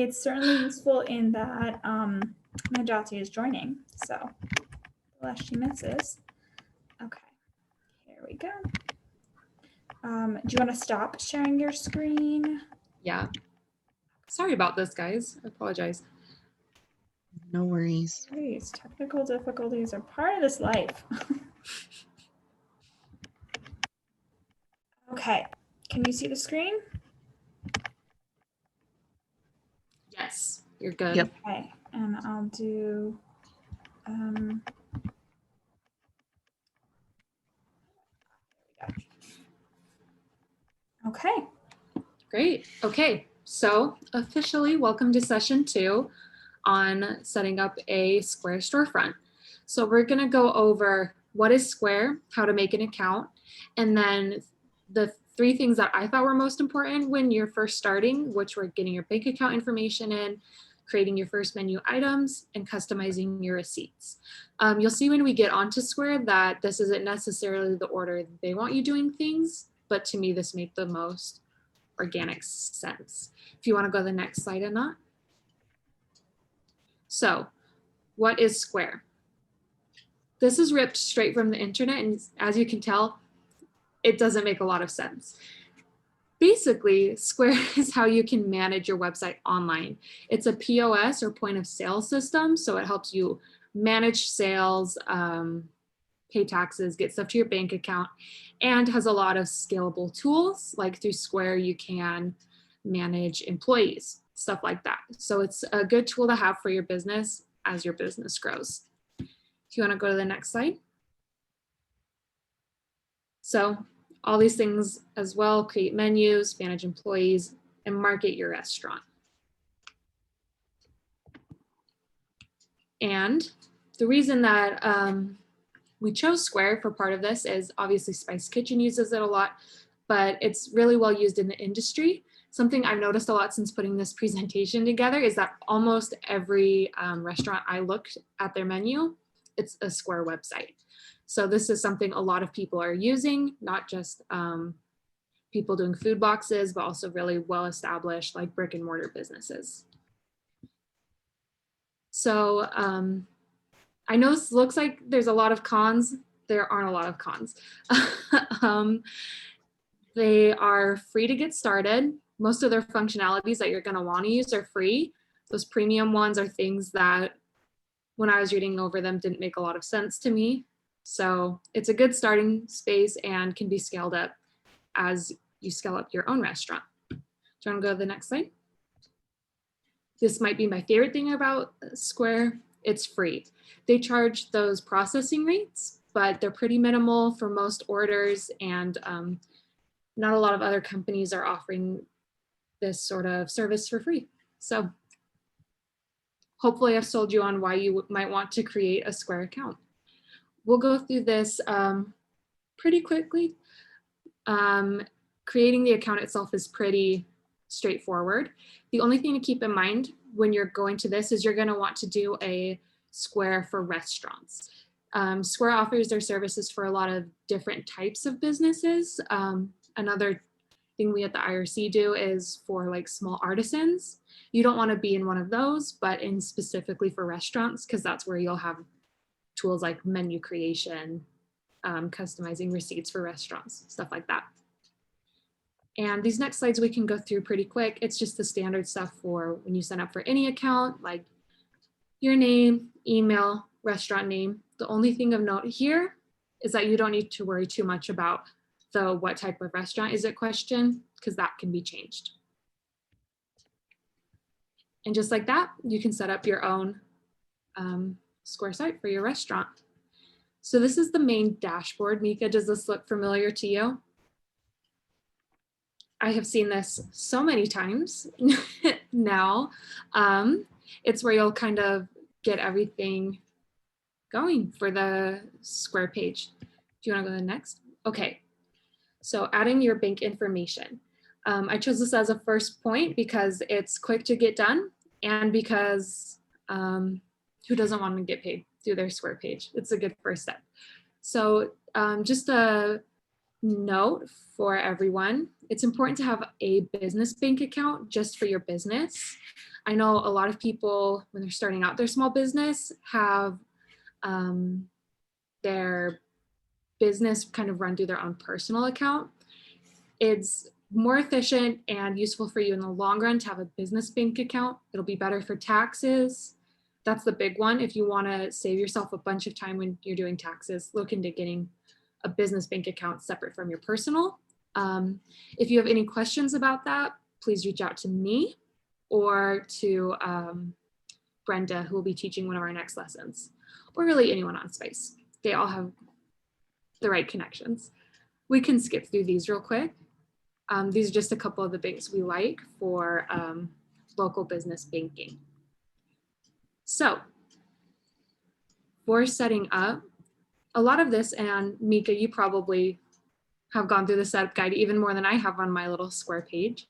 it's certainly useful in that Najati is joining, so the less she misses. Okay, here we go. Do you want to stop sharing your screen? Yeah. Sorry about this, guys. I apologize. No worries. Please, technical difficulties are part of this life. Okay, can you see the screen? Yes, you're good. Yep. Okay, and I'll do okay. Great. Okay, so officially welcome to session 2 on setting up a Square storefront. So we're going to go over what is Square, how to make an account, and then the 3 things that I thought were most important when you're first starting, which were getting your bank account information in, creating your first menu items, and customizing your receipts. You'll see when we get onto Square that this isn't necessarily the order they want you doing things, but to me this made the most organic sense. If you want to go to the next slide, Anna. So what is Square? This is ripped straight from the internet, and as you can tell, it doesn't make a lot of sense. Basically, Square is how you can manage your website online. It's a POS or point of sale system, so it helps you manage sales, pay taxes, get stuff to your bank account, and has a lot of scalable tools. Like through Square, you can manage employees, stuff like that. So it's a good tool to have for your business as your business grows. If you want to go to the next slide. So all these things as well, create menus, manage employees, and market your restaurant. And the reason that we chose Square for part of this is obviously Spice Kitchen uses it a lot, but it's really well used in the industry. Something I've noticed a lot since putting this presentation together is that almost every restaurant I looked at their menu, it's a Square website. So this is something a lot of people are using, not just people doing food boxes, but also really well-established like brick and mortar businesses. So I know this looks like there's a lot of cons. There aren't a lot of cons. They are free to get started. Most of their functionalities that you're going to want to use are free. Those premium ones are things that when I was reading over them didn't make a lot of sense to me. So it's a good starting space and can be scaled up as you scale up your own restaurant. Do you want to go to the next slide? This might be my favorite thing about Square. It's free. They charge those processing rates, but they're pretty minimal for most orders, and not a lot of other companies are offering this sort of service for free. So hopefully I've sold you on why you might want to create a Square account. We'll go through this pretty quickly. Creating the account itself is pretty straightforward. The only thing to keep in mind when you're going to this is you're going to want to do a Square for restaurants. Square offers their services for a lot of different types of businesses. Another thing we at the IRC do is for like small artisans. You don't want to be in one of those, but in specifically for restaurants, because that's where you'll have tools like menu creation, customizing receipts for restaurants, stuff like that. And these next slides we can go through pretty quick. It's just the standard stuff for when you sign up for any account, like your name, email, restaurant name. The only thing of note here is that you don't need to worry too much about the what type of restaurant is it question, because that can be changed. And just like that, you can set up your own Square site for your restaurant. So this is the main dashboard. Mika, does this look familiar to you? I have seen this so many times now. It's where you'll kind of get everything going for the Square page. Do you want to go to the next? Okay, so adding your bank information. I chose this as a first point because it's quick to get done, and because who doesn't want to get paid through their Square page? It's a good first step. So just a note for everyone, it's important to have a business bank account just for your business. I know a lot of people, when they're starting out their small business, have their business kind of run through their own personal account. It's more efficient and useful for you in the long run to have a business bank account. It'll be better for taxes. That's the big one. If you want to save yourself a bunch of time when you're doing taxes, look into getting a business bank account separate from your personal. If you have any questions about that, please reach out to me or to Brenda, who will be teaching one of our next lessons, or really anyone on Spice. They all have the right connections. We can skip through these real quick. These are just a couple of the banks we like for local business banking. So for setting up, a lot of this, and Mika, you probably have gone through the setup guide even more than I have on my little Square page.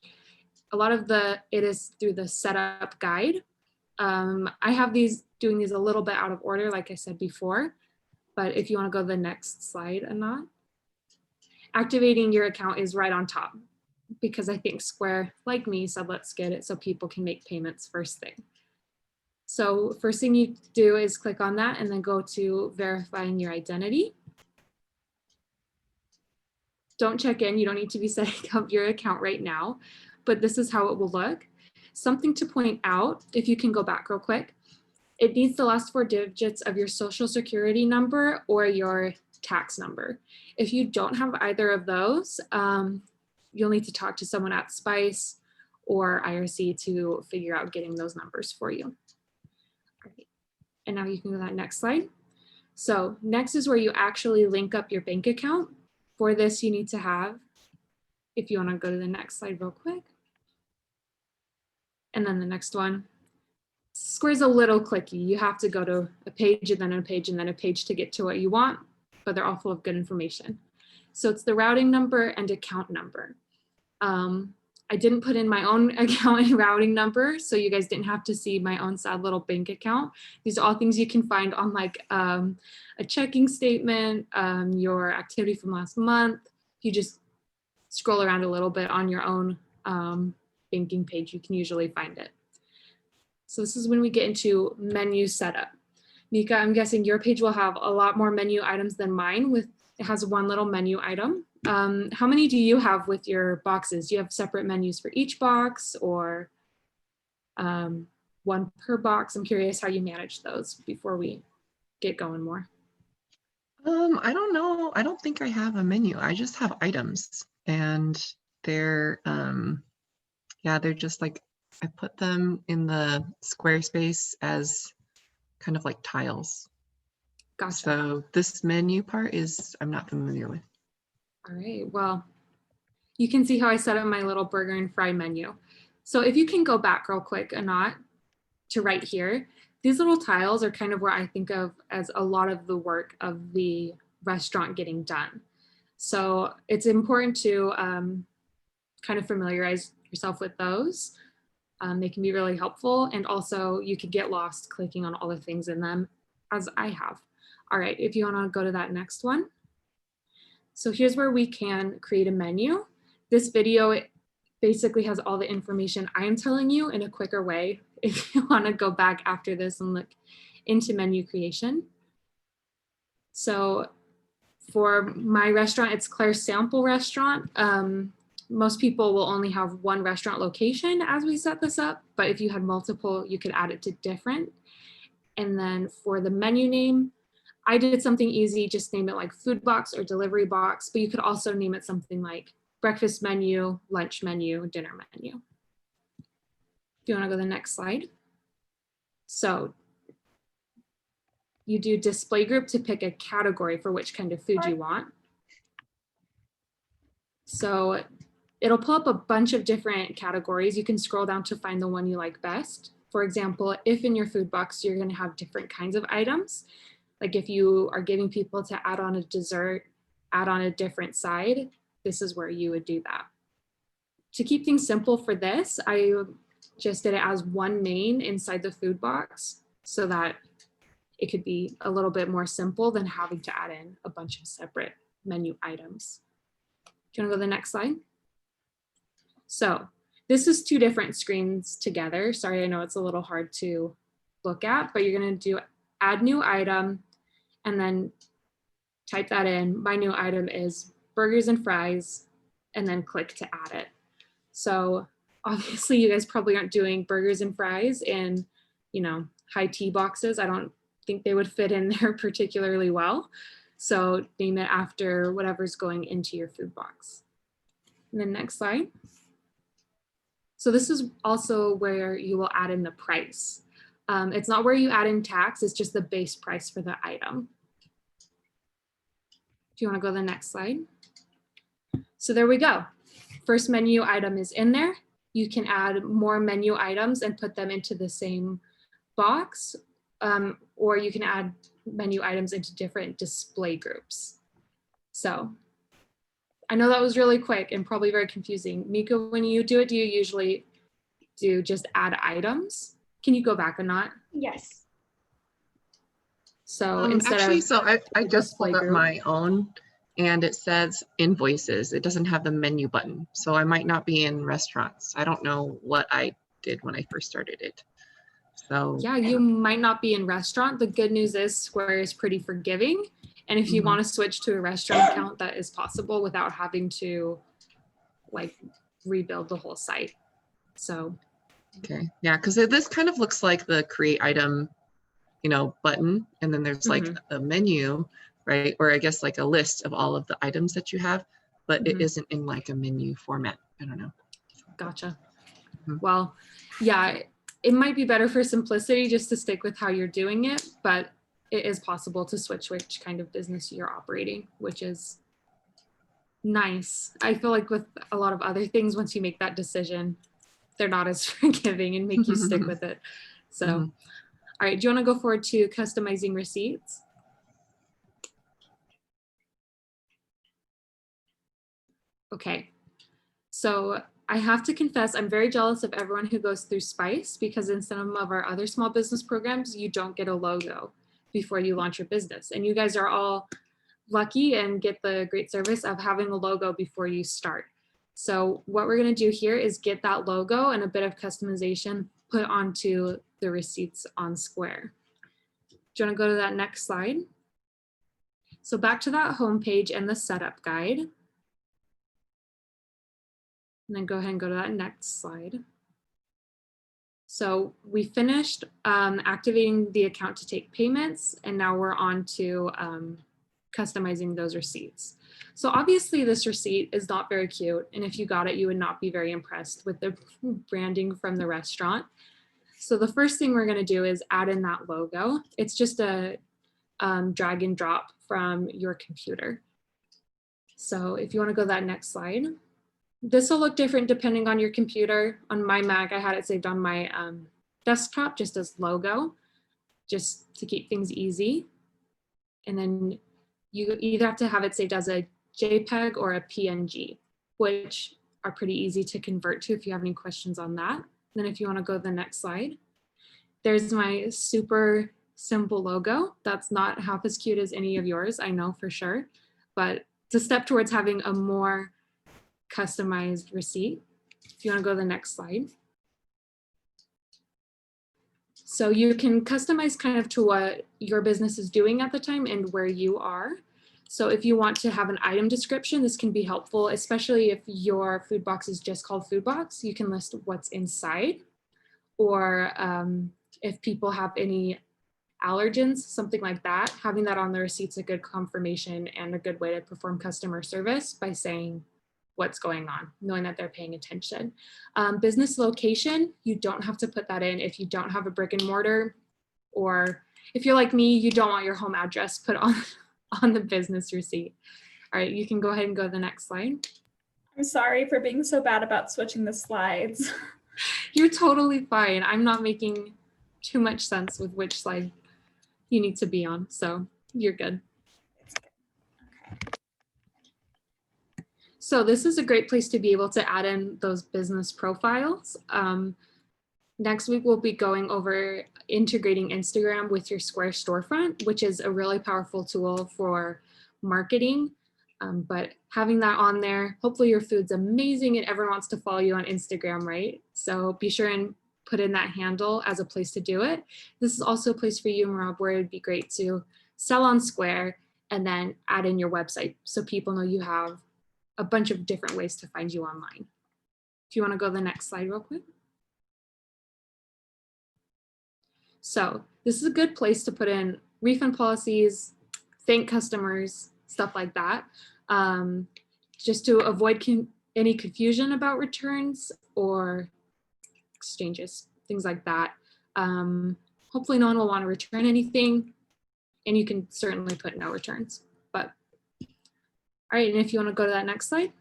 A lot of it is through the setup guide. I have doing these a little bit out of order, like I said before, but if you want to go to the next slide, Anat. Activating your account is right on top because I think Square, like me, said let's get it so people can make payments first thing. So first thing you do is click on that and then go to verifying your identity. Don't check in, you don't need to be setting up your account right now, but this is how it will look. Something to point out, if you can go back real quick, it needs the last 4 digits of your social security number or your tax number. If you don't have either of those, you'll need to talk to someone at Spice or IRC to figure out getting those numbers for you. All right. And now you can go to that next slide. So next is where you actually link up your bank account. For this, you need to have, if you want to go to the next slide real quick. And then the next one. Square's a little clicky. You have to go to a page and then a page and then a page to get to what you want, but they're all full of good information. So it's the routing number and account number. I didn't put in my own account and routing number, so you guys didn't have to see my own sad little bank account. These are all things you can find on like a checking statement, your activity from last month. If you just scroll around a little bit on your own banking page, you can usually find it. So this is when we get into menu setup. Mika, I'm guessing your page will have a lot more menu items than mine. It has one little menu item. How many do you have with your boxes? Do you have separate menus for each box or one per box? I'm curious how you manage those before we get going more. I don't know. I don't think I have a menu. I just have items, and they're they're just like, I put them in the Squarespace as kind of like tiles. Gotcha. So this menu part I'm not familiar with. All right, well, you can see how I set up my little burger and fry menu. So if you can go back real quick, Anat, to right here, these little tiles are kind of where I think of as a lot of the work of the restaurant getting done. So it's important to kind of familiarize yourself with those. They can be really helpful, and also you could get lost clicking on all the things in them, as I have. All right, if you want to go to that next one. So here's where we can create a menu. This video, it basically has all the information I am telling you in a quicker way if you want to go back after this and look into menu creation. So for my restaurant, it's Claire's Sample Restaurant. Most people will only have one restaurant location as we set this up, but if you had multiple, you could add it to different. And then for the menu name, I did something easy, just name it like food box or delivery box, but you could also name it something like breakfast menu, lunch menu, dinner menu. If you want to go to the next slide. So you do display group to pick a category for which kind of food you want. So it'll pull up a bunch of different categories. You can scroll down to find the one you like best. For example, if in your food box, you're going to have different kinds of items, like if you are giving people to add on a dessert, add on a different side, this is where you would do that. To keep things simple for this, I just did it as one main inside the food box so that it could be a little bit more simple than having to add in a bunch of separate menu items. Do you want to go to the next slide? So This is two different screens together. Sorry, I know it's a little hard to look at, but you're going to do add new item and then type that in. My new item is burgers and fries, and then click to add it. So obviously you guys probably aren't doing burgers and fries in, you know, high tea boxes. I don't think they would fit in there particularly well. So name it after whatever's going into your food box. And then next slide. So this is also where you will add in the price. It's not where you add in tax, it's just the base price for the item. Do you want to go to the next slide? So there we go. First menu item is in there. You can add more menu items and put them into the same box, or you can add menu items into different display groups. So I know that was really quick and probably very confusing. Mika, when you do it, do you usually do just add items? Can you go back a knot? Yes. So instead actually, of so I just pulled up group. my own, and it says invoices. It doesn't have the menu button. So I might not be in restaurants. I don't know what I did when I first started it. So yeah, you might not be in restaurant. The good news is Square is pretty forgiving. And if you want to switch to a restaurant account, that is possible without having to like rebuild the whole site. So okay, yeah, because this kind of looks like the create item, you know, button, and then there's like a menu, right? Or I guess like a list of all of the items that you have, but it isn't in like a menu format. I don't know. Gotcha. Well, yeah, it might be better for simplicity just to stick with how you're doing it, but it is possible to switch which kind of business you're operating, which is nice. I feel like with a lot of other things, once you make that decision, they're not as forgiving and make you stick with it. So, all right, do you want to go forward to customizing receipts? Okay, so I have to confess, I'm very jealous of everyone who goes through Spice, because in some of our other small business programs, you don't get a logo before you launch your business. And you guys are all lucky and get the great service of having a logo before you start. So what we're going to do here is get that logo and a bit of customization put onto the receipts on Square. Do you want to go to that next slide? So back to that home page and the setup guide. And then go ahead and go to that next slide. So we finished activating the account to take payments, and now we're on to customizing those receipts. So obviously this receipt is not very cute, and if you got it, you would not be very impressed with the branding from the restaurant. So the first thing we're going to do is add in that logo. It's just a drag and drop from your computer. So if you want to go to that next slide. This will look different depending on your computer. On my Mac, I had it saved on my desktop just as logo, just to keep things easy. And then you either have to have it saved as a JPEG or a PNG, which are pretty easy to convert to if you have any questions on that. Then if you want to go to the next slide, there's my super simple logo. That's not half as cute as any of yours, I know for sure, but it's a step towards having a more customized receipt. If you want to go to the next slide. So you can customize kind of to what your business is doing at the time and where you are. So if you want to have an item description, this can be helpful, especially if your food box is just called food box. You can list what's inside, or if people have any allergens, something like that, having that on the receipt's a good confirmation and a good way to perform customer service by saying what's going on, knowing that they're paying attention. Business location, you don't have to put that in if you don't have a brick and mortar, or if you're like me, you don't want your home address put on the business receipt. All right, you can go ahead and go to the next slide. I'm sorry for being so bad about switching the slides. You're totally fine. I'm not making too much sense with which slide you need to be on, so you're good. So this is a great place to be able to add in those business profiles. Next week, we'll be going over integrating Instagram with your Square storefront, which is a really powerful tool for marketing. But having that on there, hopefully your food's amazing and everyone wants to follow you on Instagram, right? So be sure and put in that handle as a place to do it. This is also a place for you and Rob where it'd be great to sell on Square and then add in your website so people know you have a bunch of different ways to find you online. If you want to go to the next slide real quick. So this is a good place to put in refund policies, thank customers, stuff like that, just to avoid any confusion about returns or exchanges, things like that. Hopefully no one will want to return anything, and you can certainly put no returns. But all right, and if you want to go to that next slide.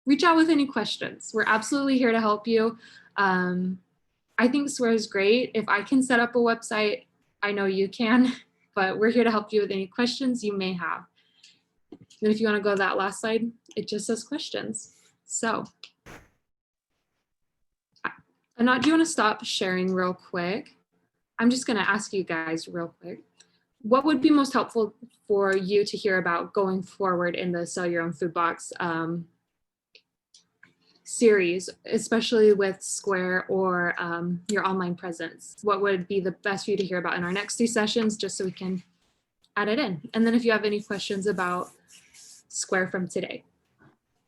Reach out with any questions. We're absolutely here to help you. I think Square is great. If I can set up a website, I know you can, but we're here to help you with any questions you may have. Then if you want to go to that last slide, it just says questions. So, Anat, do you want to stop sharing real quick? I'm just going to ask you guys real quick. What would be most helpful for you to hear about going forward in the Sell Your Own Food Box series, especially with Square or your online presence? What would be the best for you to hear about in our next 2 sessions, just so we can add it in? And then if you have any questions about Square from today.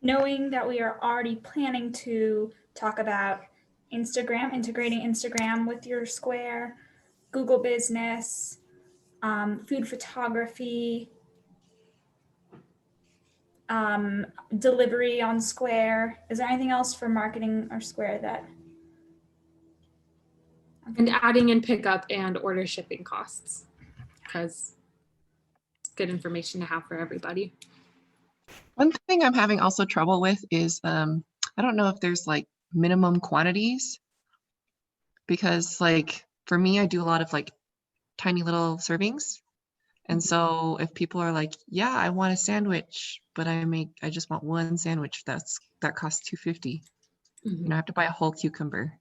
Knowing that we are already planning to talk about Instagram, integrating Instagram with your Square, Google Business, food photography, delivery on Square. Is there anything else for marketing or Square that? And adding in pickup and order shipping costs, because it's good information to have for everybody. One thing I'm having also trouble with is I don't know if there's like minimum quantities, because like for me, I do a lot of like tiny little servings. And so if people are like, yeah, I want a sandwich, but I just want one sandwich, that costs $2.50. Mm-hmm. You know, I have to buy a whole cucumber.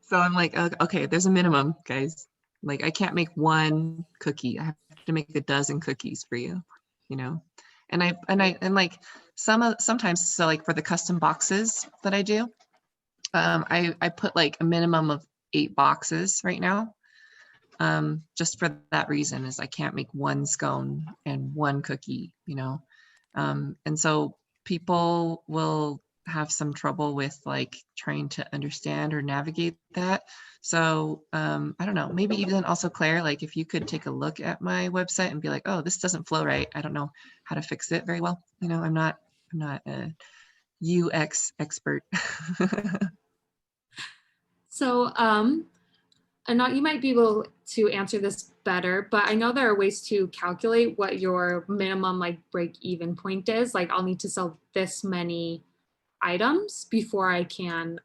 So I'm like, okay, there's a minimum, guys. Like I can't make one cookie. I have to make a dozen cookies for you, you know? And like sometimes, so like for the custom boxes that I do, I put like a minimum of 8 boxes right now. Just for that reason, is I can't make one scone and one cookie, you know? And so people will have some trouble with like trying to understand or navigate that. So I don't know, maybe even also Claire, like if you could take a look at my website and be like, oh, this doesn't flow right. I don't know how to fix it very well. You know, I'm not a UX expert. So, Anat, you might be able to answer this better, but I know there are ways to calculate what your minimum like break even point is. Like I'll need to sell this many items before I can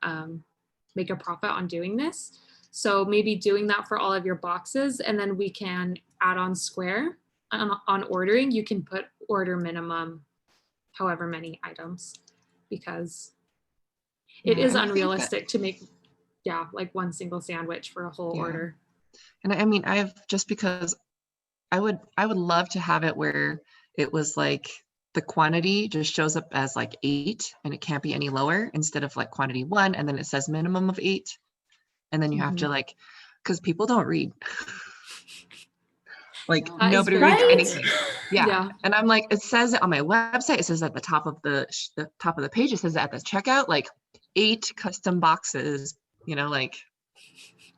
make a profit on doing this. So maybe doing that for all of your boxes, and then we can add on Square on ordering. You can put order minimum however many items, because it is unrealistic to make like one single sandwich for a whole order. And I mean, just because I would love to have it where it was like the quantity just shows up as like 8 and it can't be any lower, instead of like quantity 1 and then it says minimum of 8, and then you have to like, because people don't read. Like nobody reads anything. Yeah. And I'm like, it says it on my website. It says at the top of the top of the page, it says at the checkout, like 8 custom boxes, you know, like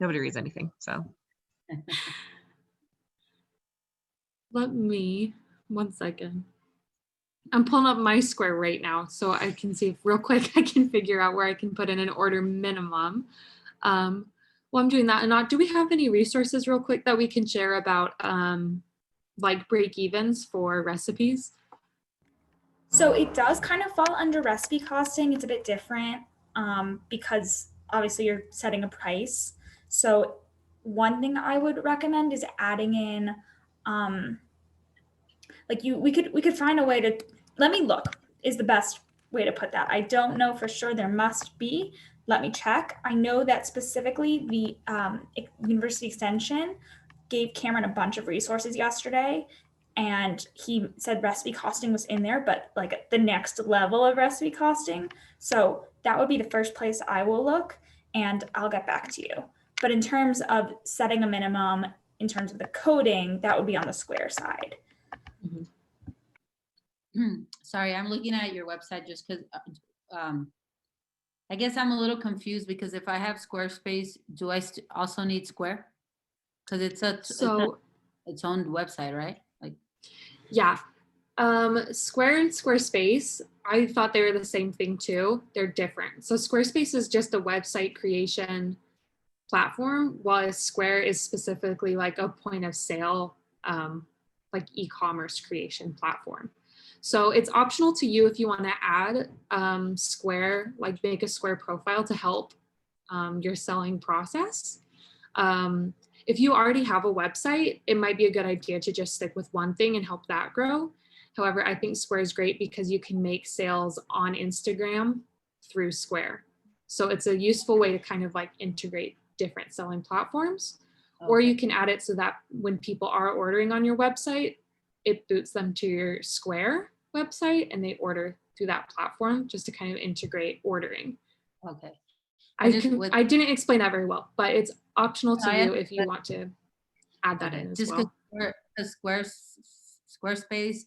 nobody reads anything. So let me, 1 second. I'm pulling up my Square right now so I can see if real quick I can figure out where I can put in an order minimum. While I'm doing that, Anat, do we have any resources real quick that we can share about like break evens for recipes? So it does kind of fall under recipe costing. It's a bit different because obviously you're setting a price. So one thing I would recommend is adding in like we could find a way to, let me look is the best way to put that. I don't know for sure, there must be. Let me check. I know that specifically the University Extension gave Cameron a bunch of resources yesterday, and he said recipe costing was in there, but like the next level of recipe costing. So that would be the first place I will look, and I'll get back to you. But in terms of setting a minimum, in terms of the coding, that would be on the Square side. Sorry, I'm looking at your website just because I guess I'm a little confused because if I have Squarespace, do I also need Square? Because it's its own website, right? Like, Yeah. Square and Squarespace, I thought they were the same thing too. They're different. So Squarespace is just a website creation platform, while Square is specifically like a point of sale, like e-commerce creation platform. So it's optional to you if you want to add Square, like make a Square profile to help your selling process. If you already have a website, it might be a good idea to just stick with one thing and help that grow. However, I think Square is great because you can make sales on Instagram through Square. So it's a useful way to kind of like integrate different selling platforms. okay. Or you can add it so that when people are ordering on your website, it boots them to your Square website and they order through that platform, just to kind of integrate ordering. Okay. I didn't explain that very well, but it's optional to you if you want to add that in as just well. because Squarespace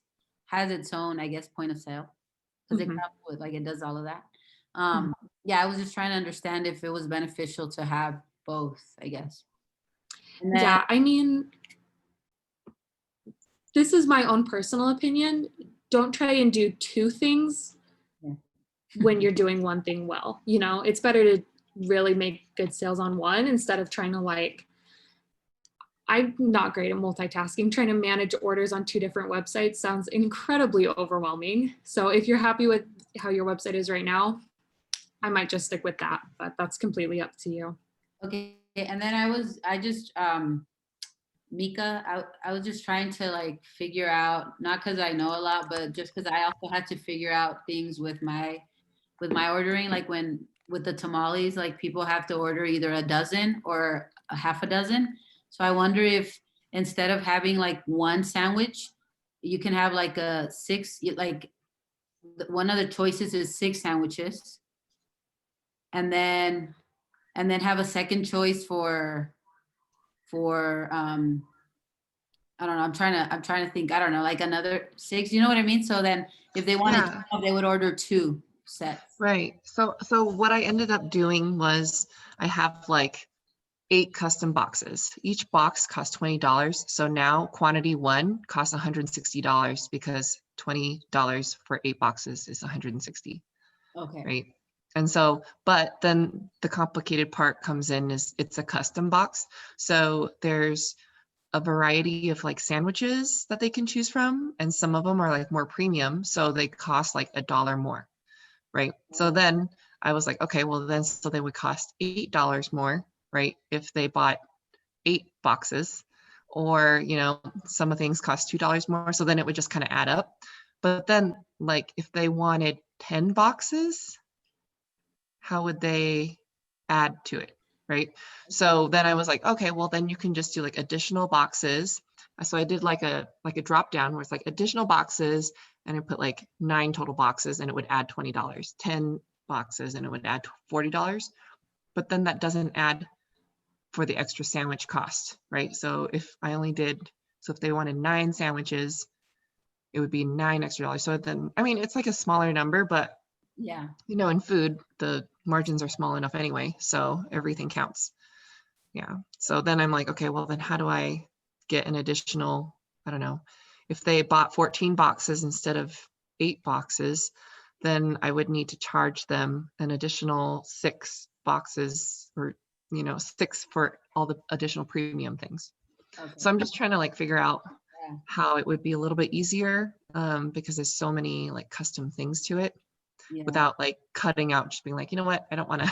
has its own, I guess, point of sale because it comes with like it does all of that. Yeah, I was just trying to understand if it was beneficial to have both, I guess. And then, Yeah, I mean, this is my own personal opinion. Don't try and do two things when you're doing one thing well. You know, it's better to really make good sales on one instead of trying to like, I'm not great at multitasking. Trying to manage orders on two different websites sounds incredibly overwhelming. So if you're happy with how your website is right now, I might just stick with that, but that's completely up to you. okay, and then Mika, I was just trying to like figure out, not because I know a lot, but just because I also had to figure out things with my ordering, like with the tamales, like people have to order either a dozen or a half a dozen. So I wonder if instead of having like one sandwich, you can have like a six, like one of the choices is 6 sandwiches. And then have a second choice for I don't know, I'm trying to think, I don't know, like another 6, you know what I mean? So then if they wanted Yeah. 12, they would order 2 sets. Right. So what I ended up doing was I have like 8 custom boxes. Each box costs $20. So now quantity 1 costs $160 because $20 for 8 boxes is $160. Okay. Right. And so, but then the complicated part comes in is it's a custom box. So there's a variety of like sandwiches that they can choose from. And some of them are like more premium. So they cost like $1 more. Right. So then I was like, okay, well then, so they would cost $8 more, right? If they bought 8 boxes, or, you know, some of things cost $2 more. So then it would just kind of add up. But then like if they wanted 10 boxes, how would they add to it? Right. So then I was like, okay, well then you can just do like additional boxes. So I did like a drop down where it's like additional boxes, and I put like 9 total boxes and it would add $20, 10 boxes and it would add $40. But then that doesn't add for the extra sandwich cost, right? So if they wanted 9 sandwiches, it would be $9 extra. So then, I mean, it's like a smaller number, but Yeah. you know, in food, the margins are small enough anyway, so everything counts. Yeah. So then I'm like, okay, well then how do I get an additional, I don't know, if they bought 14 boxes instead of 8 boxes, then I would need to charge them an additional 6 boxes, or, you know, 6 for all the additional premium things. Okay. So I'm just trying to like figure out Yeah. how it would be a little bit easier, because there's so many like custom things to it, Yeah. without like cutting out, just being like, you know what, I don't want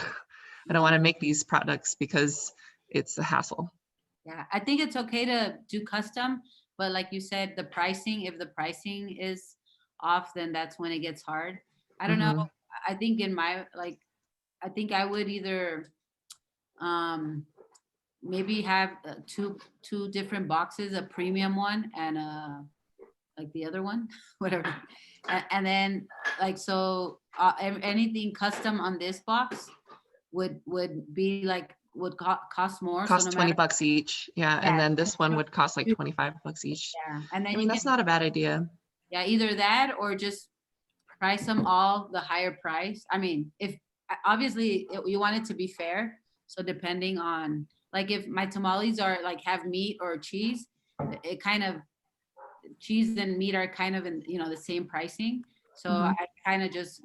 to make these products because it's a hassle. Yeah, I think it's okay to do custom, but like you said, the pricing, if the pricing is off, then that's when it gets hard. I don't know. I think I think I would either maybe have two different boxes, a premium one and like the other one, whatever. And then like, so anything custom on this box would be like, would cost more. So Cost no 20 matter, bucks each. Yeah. Yeah. And then this one would cost like 25 bucks each. yeah. And then I mean, you that's can, not a bad idea. yeah, either that or just price them all the higher price. I mean, if obviously you want it to be fair. So depending on, like, if my tamales are like have meat or cheese, it kind of, cheese and meat are kind of in, the same pricing. So Mhm. I kind of just,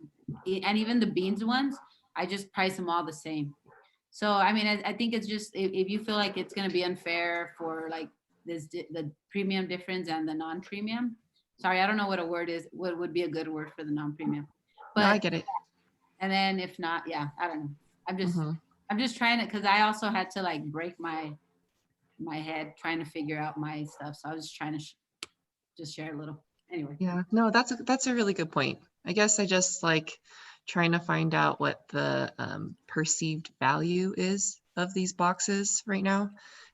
and even the beans ones, I just price them all the same. So I mean, I think it's just, if you feel like it's going to be unfair for like the premium difference and the non-premium. Sorry, I don't know what a word is. What would be a good word for the non-premium? No, I But get it. and then if not, yeah, I don't know. I'm just Mhm. I'm just trying to, because I also had to like break my head trying to figure out my stuff. So I was just trying to just share a little. Anyway. Yeah, no, that's a really good point. I guess I just like trying to find out what the perceived value is of these boxes right now.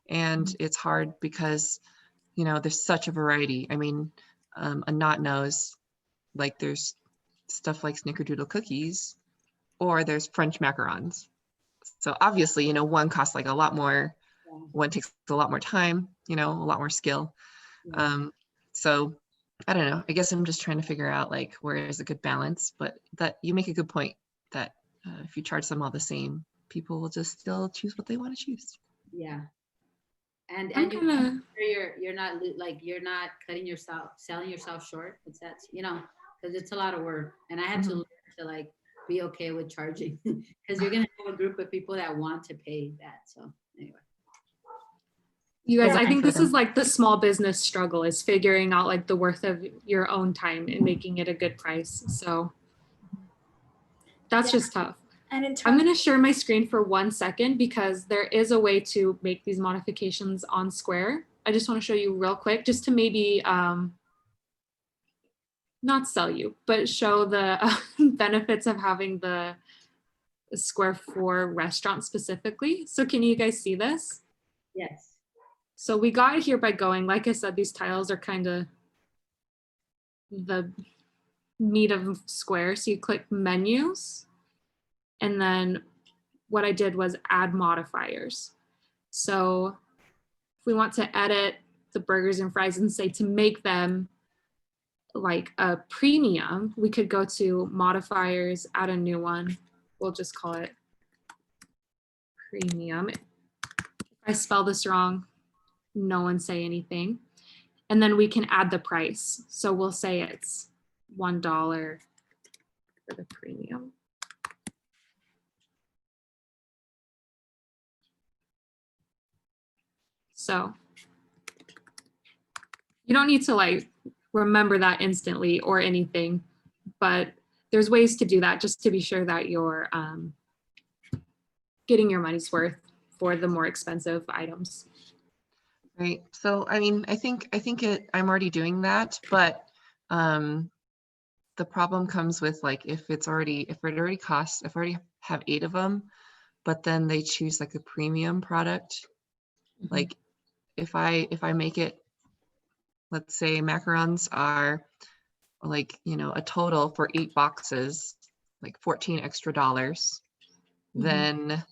And it's hard because, there's such a variety. I mean, a knot knows, like there's stuff like snickerdoodle cookies, or there's French macarons. So obviously, one costs like a lot more, Yeah. one takes a lot more time, a lot more skill. Yeah. So I don't know. I guess I'm just trying to figure out like where is a good balance, but that you make a good point that if you charge them all the same, people will just still choose what they want to choose. Yeah. And I'm you gonna, you're not you're not selling yourself short. It's that, because it's a lot of work, and I had to Mhm. learn to like be okay with charging, because you're gonna have a group of people that want to pay that. So anyway. you guys, I Good think for this is them. like the small business struggle, is figuring out like the worth of your own time and making it a good price. So that's Yeah. just tough. And in I'm terms, going to share my screen for 1 second because there is a way to make these modifications on Square. I just want to show you real quick, just to maybe not sell you, but show the benefits of having the Square for restaurants specifically. So can you guys see this? Yes. So we got here by going, like I said, these tiles are kind of the meat of Square. So you click menus, and then what I did was add modifiers. So if we want to edit the burgers and fries and say to make them like a premium, we could go to modifiers, add a new one. We'll just call it premium. If I spell this wrong, no one say anything. And then we can add the price. So we'll say it's $1 for the premium. So you don't need to like remember that instantly or anything, but there's ways to do that just to be sure that you're getting your money's worth for the more expensive items. Right. So, I mean, I think I'm already doing that, but the problem comes with like, if it already costs, if I already have 8 of them, but then they choose like a premium product, like if I make it, let's say macarons are like, a total for 8 boxes, like 14 extra dollars, then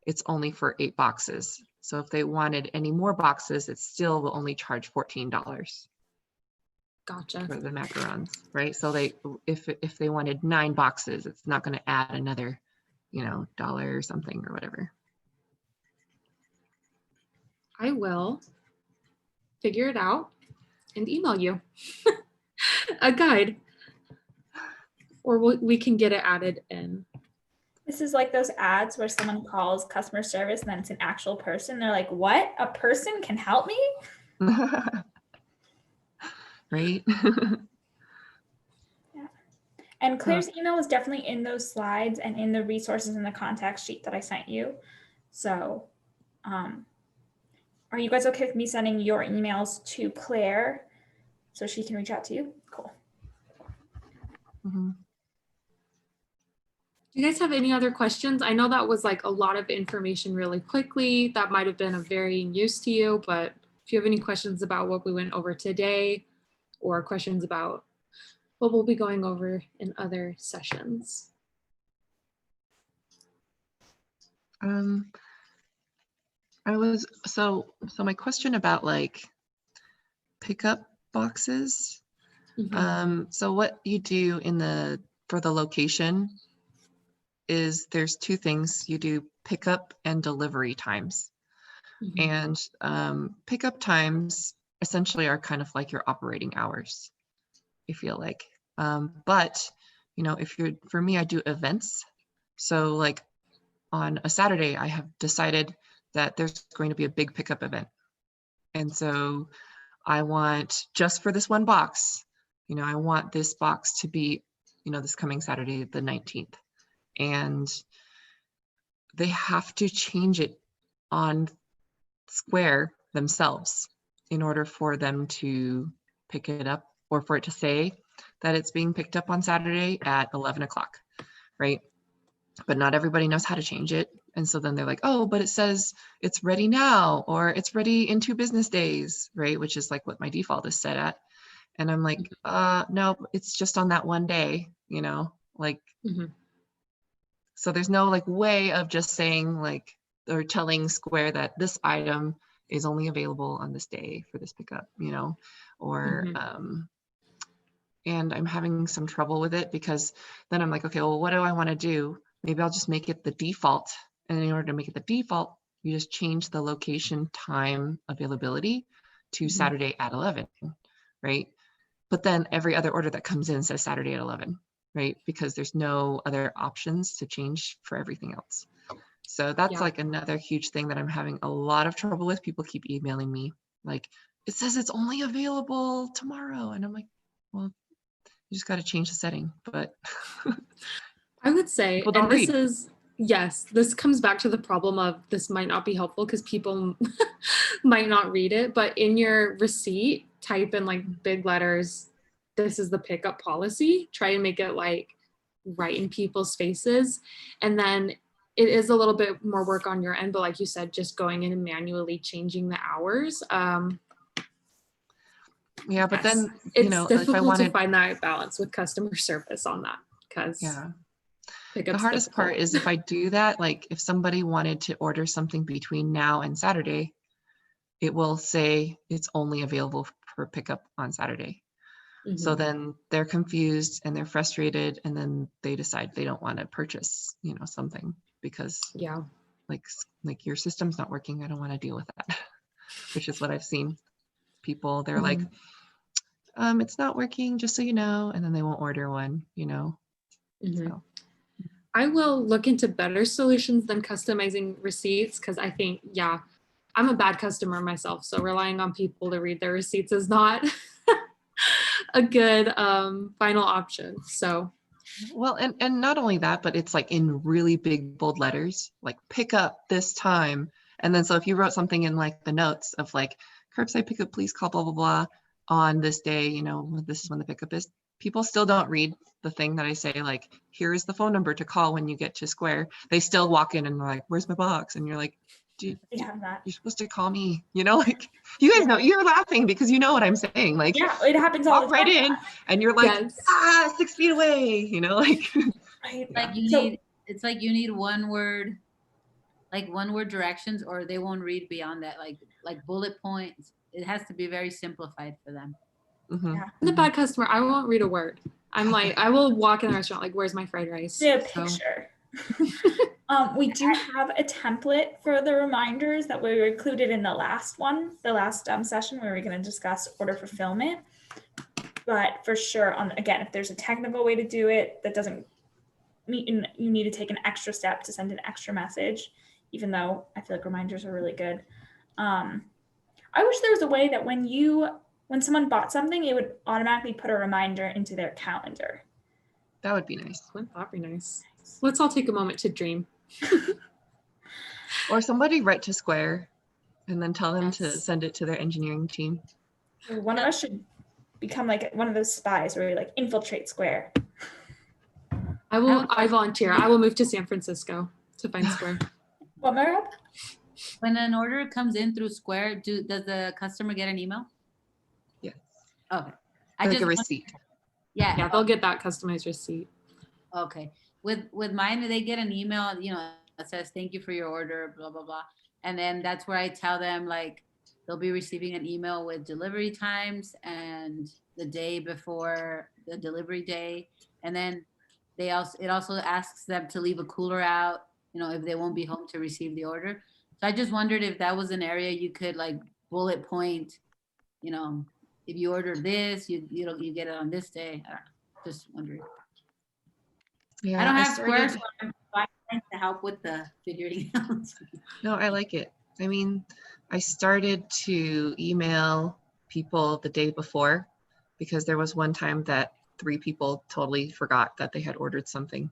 it's only for 8 boxes. So if they wanted any more boxes, it still will only charge $14 Gotcha. for the macarons, right? So if they wanted 9 boxes, it's not going to add another, dollar or something or whatever. I will figure it out and email you a guide, or we can get it added in. this is like those ads where someone calls customer service and then it's an actual person. They're like, what? A person can help me? Right? And Claire's email is definitely in those slides and in the resources in the contact sheet that I sent you. So are you guys okay with me sending your emails to Claire so she can reach out to you? Cool. Mhm. Do you guys have any other questions? I know that was like a lot of information really quickly. That might have been of varying use to you, but if you have any questions about what we went over today or questions about what we'll be going over in other sessions. So my question about like pickup boxes. So what you do for the location is there's two things. You do pickup and delivery times. And pickup times essentially are kind of like your operating hours, I feel like. But, you know, for me, I do events. So like on a Saturday, I have decided that there's going to be a big pickup event. And so I want, just for this one box, you know, I want this box to be, you know, this coming Saturday, the 19th. And they have to change it on Square themselves in order for them to pick it up, or for it to say that it's being picked up on Saturday at 11 o'clock, right? But not everybody knows how to change it. And so then they're like, oh, but it says it's ready now, or it's ready in 2 business days, right? Which is like what my default is set at. And I'm like, no, it's just on that one day, you know, like, so there's no like way of just saying like, or telling Square that this item is only available on this day for this pickup, you know, or, and I'm having some trouble with it because then I'm like, okay, well, what do I want to do? Maybe I'll just make it the default. And in order to make it the default, you just change the location time availability to Saturday at 11, right? But then every other order that comes in says Saturday at 11, right? Because there's no other options to change for everything else. So that's like another huge thing that I'm having a lot of trouble with. People keep emailing me like, it says it's only available tomorrow. And I'm like, well, you just got to change the setting. But I would say, and this is, yes, this comes back to the problem of this might not be helpful because people might not read it, but in your receipt, type in like big letters, this is the pickup policy. Try and make it like right in people's faces. And then it is a little bit more work on your end, but like you said, just going in and manually changing the hours. Yeah, but then, it's difficult to find that balance with customer service on that, because the hardest part is if I do that, like if somebody wanted to order something between now and Saturday, it will say it's only available for pickup on Saturday. So then they're confused and they're frustrated, and then they decide they don't want to purchase, you know, something because like your system's not working. I don't want to deal with that, which is what I've seen. People, they're like, it's not working, just so you know, and then they won't order one, you know. So I will look into better solutions than customizing receipts, because I think, I'm a bad customer myself, so relying on people to read their receipts is not a good final option. So, well, and not only that, but it's like in really big bold letters, like pick up this time. And then so if you wrote something in like the notes of like curbside pickup, please call blah blah blah on this day, you know, this is when the pickup is. People still don't read the thing that I say, like, here is the phone number to call when you get to Square. They still walk in and they're like, where's my box? And you're like, dude, you're supposed to call me, you know, like, you guys know, you're laughing because you know what I'm saying. Like, it happens all the time. Walk right in and you're like, 6 feet away, you know, like. Like it's like you need one word directions, or they won't read beyond that, like bullet points. It has to be very simplified for them. I'm the bad customer. I won't read a word. I'm like, I will walk in the restaurant like, where's my fried rice? Yeah, picture. We do have a template for the reminders that we included in the last session where we're going to discuss order fulfillment. But for sure, again, if there's a technical way to do it that doesn't meet, you need to take an extra step to send an extra message, even though I feel like reminders are really good. I wish there was a way that when someone bought something, it would automatically put a reminder into their calendar. That would be nice. Wouldn't that be nice? Let's all take a moment to dream. Or somebody write to Square and then tell them to send it to their engineering team. One of us should become like one of those spies where we like infiltrate Square. I volunteer. I will move to San Francisco to find Square. What, Marab? When an order comes in through Square, does the customer get an email? Yes. Okay. Like a receipt. Yeah. Yeah, they'll get that customized receipt. Okay. With mine, they get an email, that says, thank you for your order, blah, blah, blah. And then that's where I tell them, like, they'll be receiving an email with delivery times and the day before the delivery day. And then it also asks them to leave a cooler out, if they won't be home to receive the order. So I just wondered if that was an area you could like bullet point, if you order this, you get it on this day. I don't know, just wondering. Yeah, I don't have started- Square, so I'm trying to help with the figuring out. No, I like it. I mean, I started to email people the day before because there was one time that 3 people totally forgot that they had ordered something.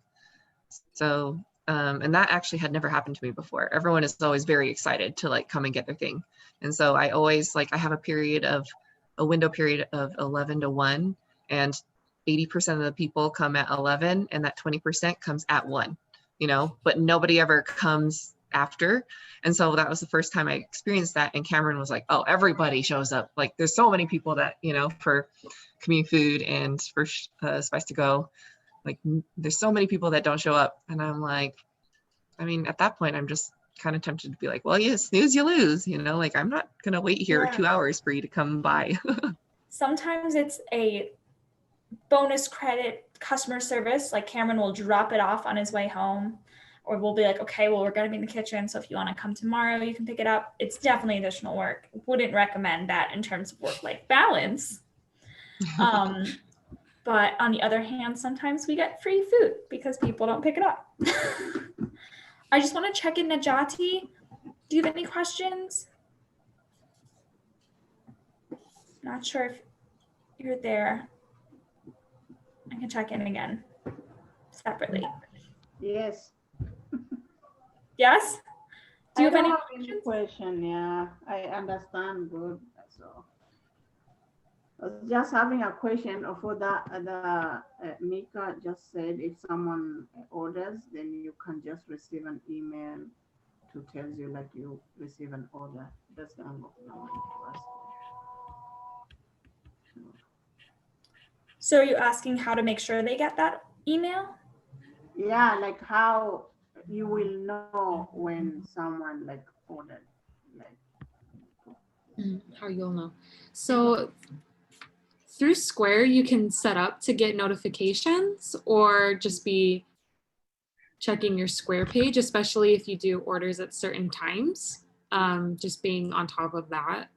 So, and that actually had never happened to me before. Everyone is always very excited to like come and get their thing. And so I always I have a window period of 11 to 1, and 80% of the people come at 11 and that 20% comes at 1, but nobody ever comes after. And so that was the first time I experienced that. And Cameron was like, oh, everybody shows up. Like there's so many people that, for community food and for Spice to Go, like there's so many people that don't show up. And I'm like, I mean, at that point, I'm just kind of tempted to be like, well, you snooze, you lose, like I'm not going to wait here 2 hours for you to come by. Sometimes it's a bonus credit customer service. Like Cameron will drop it off on his way home, or we'll be like, okay, well, we're going to be in the kitchen, so if you want to come tomorrow, you can pick it up. It's definitely additional work. Wouldn't recommend that in terms of work-life balance. But on the other hand, sometimes we get free food because people don't pick it up. I just want to check in, Najati. Do you have any questions? Not sure if you're there. I can check in again separately. Yes. Yes? Do you have any questions? Question? Yeah, I understand good. So I was just having a question for that. Mika just said if someone orders, then you can just receive an email to tell you like you receive an order. That's the angle I wanted to ask. So are you asking how to make sure they get that email? Yeah, like how you will know when someone like ordered, like How you'll know. So through Square, you can set up to get notifications or just be checking your Square page, especially if you do orders at certain times, just being on top of that.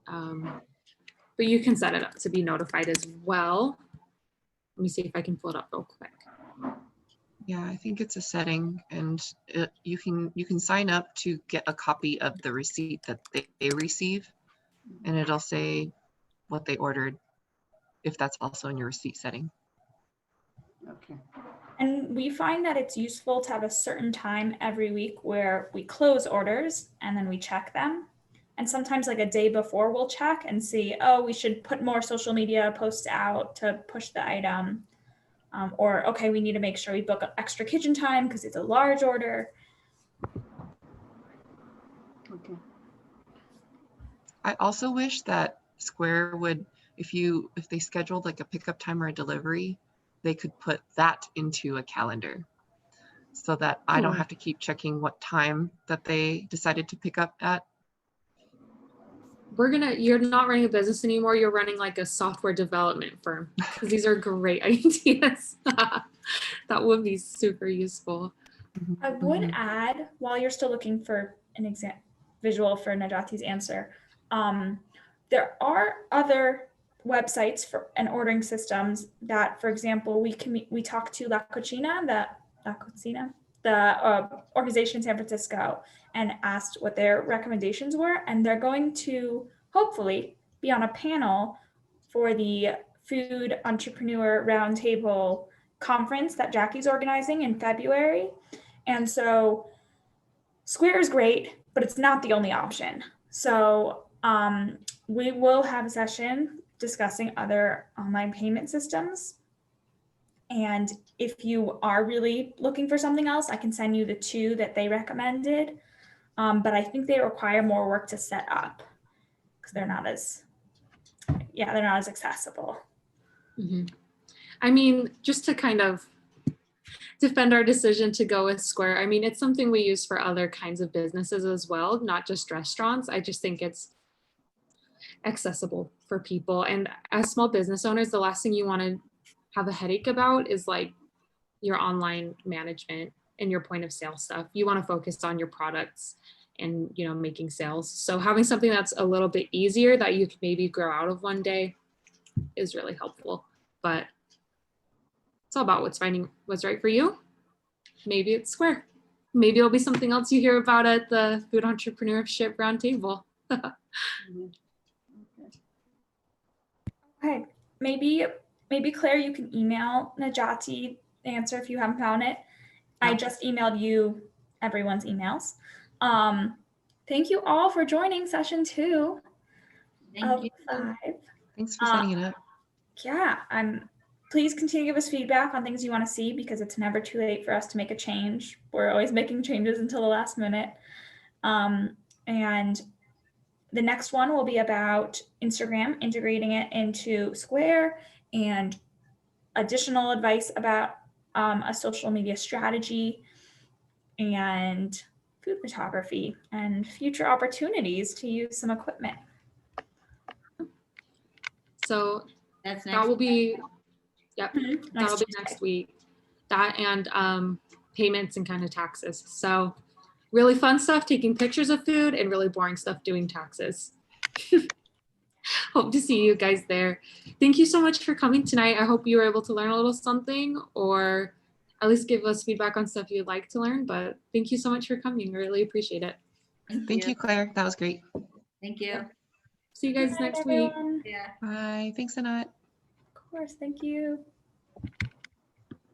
But you can set it up to be notified as well. Let me see if I can pull it up real quick. Yeah, I think it's a setting, and you can sign up to get a copy of the receipt that they receive, and it'll say what they ordered, if that's also in your receipt setting. okay. And we find that it's useful to have a certain time every week where we close orders and then we check them. And sometimes like a day before we'll check and see, oh, we should put more social media posts out to push the item. Or, okay, we need to make sure we book extra kitchen time because it's a large order. Okay. I also wish that Square would, if they scheduled like a pickup time or a delivery, they could put that into a calendar so that I don't have to keep checking what time that they decided to pick up at. You're not running a business anymore. You're running like a software development firm, because these are great ideas. That would be super useful. I would add, while you're still looking for an visual for Najati's answer, there are other websites and ordering systems that, for example, we talked to La Cucina, the organization in San Francisco, and asked what their recommendations were, and they're going to hopefully be on a panel for the Food Entrepreneur Roundtable conference that Jackie's organizing in February. And so Square is great, but it's not the only option. So we will have a session discussing other online payment systems And if you are really looking for something else, I can send you the 2 that they recommended. But I think they require more work to set up because they're not as accessible. Mhm. I mean, just to kind of defend our decision to go with Square, I mean, it's something we use for other kinds of businesses as well, not just restaurants. I just think it's accessible for people. And as small business owners, the last thing you want to have a headache about is like your online management and your point of sale stuff. You want to focus on your products and, you know, making sales. So having something that's a little bit easier that you can maybe grow out of one day is really helpful. But it's all about finding what's right for you. Maybe it's Square. Maybe it'll be something else you hear about at the Food Entrepreneurship Roundtable. Mhm. Okay, maybe Claire, you can email Najati the answer if you haven't found it. I just emailed you everyone's emails. Thank you all for joining session 2 Thank of you. 5. Thanks for setting it up. Yeah, please continue to give us feedback on things you want to see because it's never too late for us to make a change. We're always making changes until the last minute. And the next one will be about Instagram, integrating it into Square, and additional advice about a social media strategy and food photography and future opportunities to use some equipment. So That's that next. will be, yep, Next that'll be Tuesday. next week. That and payments and kind of taxes. So really fun stuff, taking pictures of food, and really boring stuff, doing taxes. Hope to see you guys there. Thank you so much for coming tonight. I hope you were able to learn a little something or at least give us feedback on stuff you'd like to learn. But thank you so much for coming. I really appreciate it. Thank you, Claire. That was great. Thank you. See you guys Good night, next week. everyone. Yeah. Bye. Thanks, Anat. Of course, thank you.